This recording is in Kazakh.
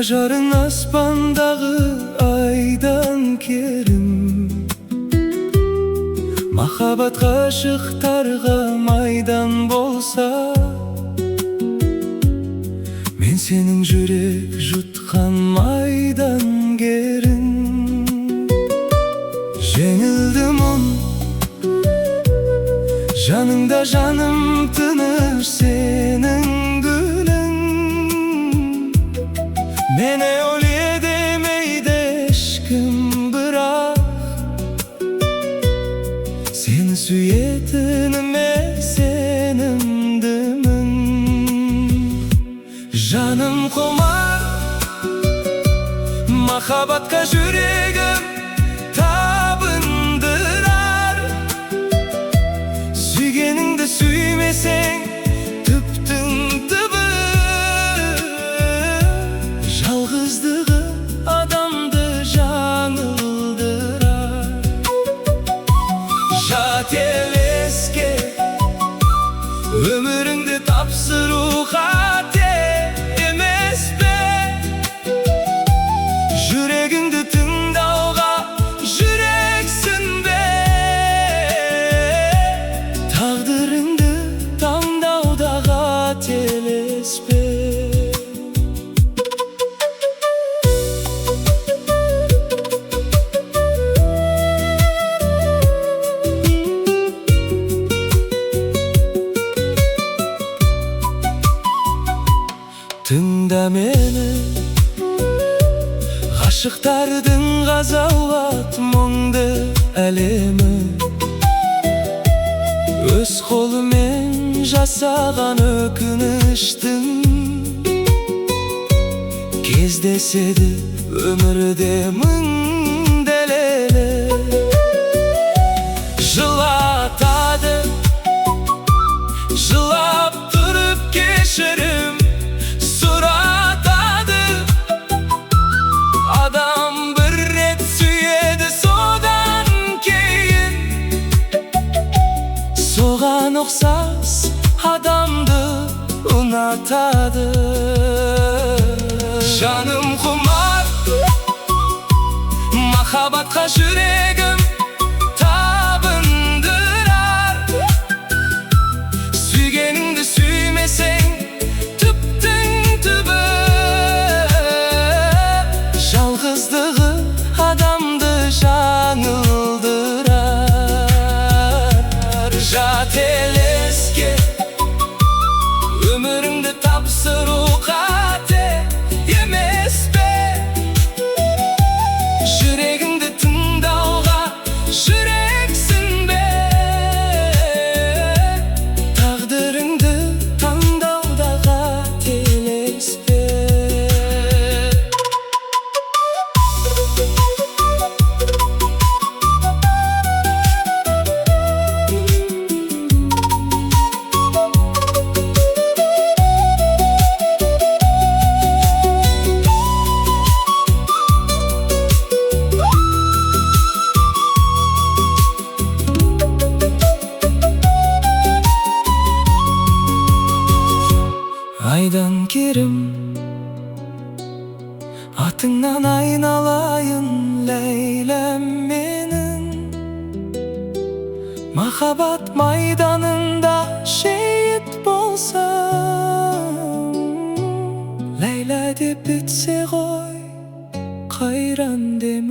Ajarın aspandağı aydan kerim, Mahabat kaşıktarga maydan bolsa, men senin jürek jutkan maydan gerin. Jengildim on, janыңda жаным тыныш senin gülün. Mene öyle demeyde eşkim bırak, seni süyetinime senin dımın. Janım komar, mahabatka yüreğim tabındırar. Süygeningde süymeseng tüptün tıbı. Жалғыздығы адамды жаңылдырар. Жат елеске өміріңді тапсыру қате емес пе? Жүрегіңді тыңдауға жүрексің бе? Тағдырыңды таңдауда қателеспе. Тыңда мені, ғашықтардың ғазауат мұңды әлемі. Өз қолымен жасаған өкініштің кездеседі өмірде мың дәлелі. Жылатады, жылап тұрып кешірім сұратады. Адам бір рет сүйеді, содан кейін соған ұқсас адамды ұнатады. Жаным құмар, махаббатқа жүрегім табындырар. Сүйгеніңді сүймесең түптің түбі. Жалғыздығы адамды жаңылдырар. Жат елеске өміріңді тапсыру қате емес пе? Жүрегіңді тыңдауға жүрексің бе? Тағдырыңды таңдауда қателеспе. Aydan kerim, atыңнан айналайын ләйләм менің. Махаббат майданында шейіт болсам, ләйлә деп бітсе ғой қайран демі.